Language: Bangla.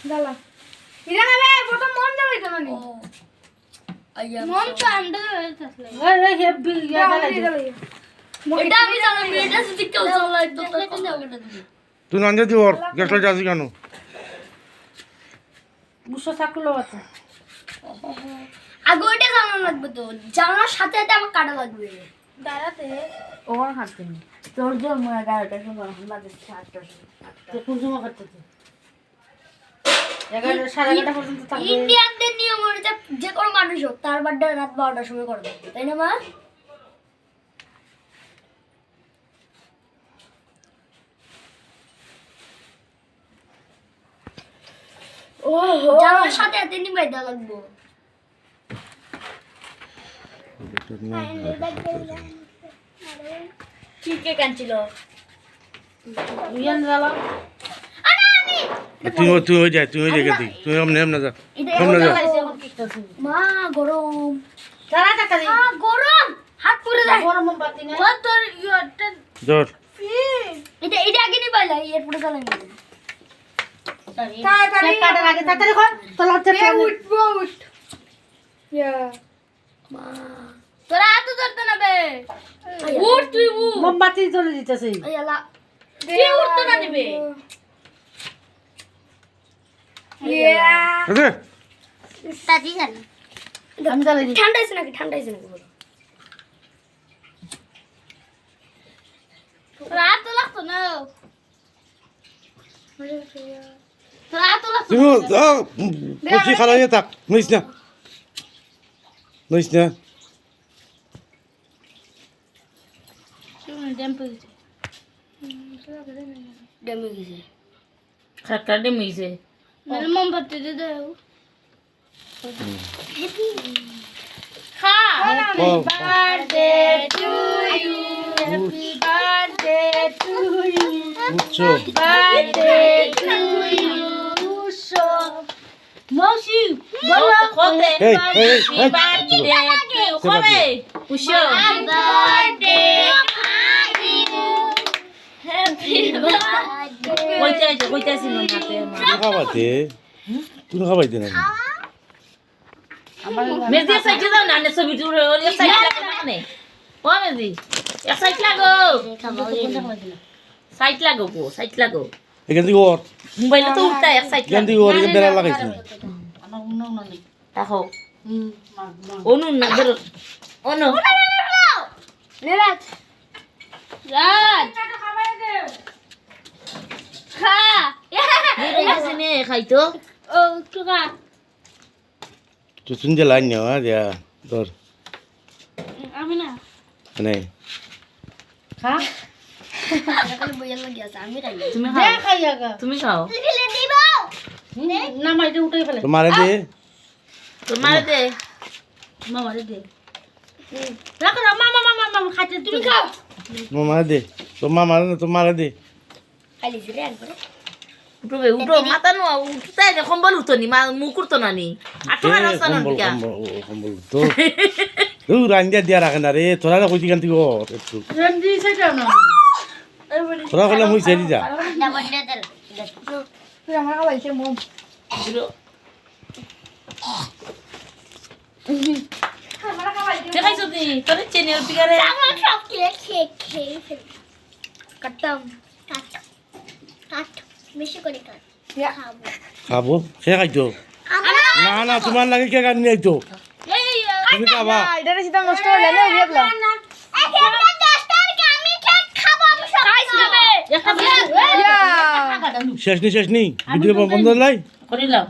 দালা ইরা না রে ফটো মন যাবে তো নানি মন তো আন্ডার হয়েছে আসলে এই হেভি ইয়া দালা এটা আমি জানি এটা যদি কেউ চালায় তো কোন জায়গাটা দিবি তুই নান্দে দিওর গ্যাসটা যাচ্ছি কেন বুঝছো সাকুলো আছে আগে ওইটা জানা লাগবে তো জানার সাথে সাথে আমার কাটা লাগবে দাঁড়াতে ওর হাতে তোর যে মনে গাড়িটা সময় হামলা দিচ্ছে 8টা তো কোন সময় করতেছে 11 11:30 পর্যন্ত থাকবে ইন্ডিয়ানদের নিয়ম অনুযায়ী যে কোনো মানুষ হোক তার বার্থডে রাত 12টার সময় করবে তাই না মা ওহো জানার সাথে সাথে নিবাই দেওয়া লাগবে কি কে কাঁদছিল ইয়ান দালা তুই হয়ে যা গেছি তুই এমন না যা সামনে যা মা গরম দাঁড়া টাকা দি গরম হাত পুড়ে যায় গরম বাতি না ও তোর ইয়োটা ধর এটা আগে নি পাইলা এর পুরো চালাই না তাড়াতাড়ি কাটার আগে তাড়াতাড়ি কর তো লজ্জা উঠ ইয়া মা তোরা এত ধরতে না বে উঠ তুই উঠ মোমবাতি জ্বলে দিতেছে আয়ালা কে উঠতে না নেবে ইয়া আরে তাজি জান আমি জ্বালাই দিই ঠান্ডা আছে নাকি বলো রাত তো লাগতো না রাত তো লাগতো তুমি কচি খালাই থাক নইস না ডেমে গেছে খাটকা ডেমিছে মানে মোমবাতি দিয়ে দাও খা birthday to you happy birthday to you বুঝছো বার্থডে টু ইউ উশো মৌসি বলো কোতে এই এই বার্থডে টু কবে উশো বার্থডে হ্যাপি বার্থডে কইতাছি না নাতে তুই খাবাইতে না মেজি সাইডে যাও না ছবি তুলে ওই সাইড লাগো মানে ও মেজি এক সাইড লাগো সাইড লাগো এখান থেকে ওর মোবাইলে তো উঠতা এক সাইড এখান থেকে ওর এখানে বেড়া লাগাইছে দেখো অনু না ধরো অনু রাজ খা নে খাইতো ও একটু খা তুই শুনতে লাইন নেওয়া দিয়া ধর আমি না মানে খা এখন বইয়া লাগি আছে আমি খাই তুমি দে খাও খাইয়া গা তুমি খাও দিলে দিব না মাইতে উঠে ফেলে তো মারে দে তোমার দে মামারে দে রাখ রাখ মামা মামা মামা খাইতে তুমি খাও মারে দে তো মারে দে খালি রে একবার উঠবে উঠো মাথা নো উঠতে না কম্বল উঠতো নি মা মুখ উঠতো না নি আটো না রাস্তা না কম্বল কিয়া কম্বল তো তুই রান্দিয়া দিয়া রাখে না রে তোরা কইতি কান্তি গো একটু রঞ্জি সেটা না তোরা কইলা মুই সেরি যা না বন্ধ দে তুই আমার খাইছে মম দেখাইছো তুই তোর চেনে পিগারে আমার সব খেয়ে ফেল কাটতাম কাট বেশি করে কাট খাবো খাবো সে খাইতো না তোমার লাগে কে গান নিয়ে আইতো তুমি খাবা এটা সিধা নষ্ট হলো না দেখলাম শেষ নেই ভিডিও বন্ধ লাই করিলাম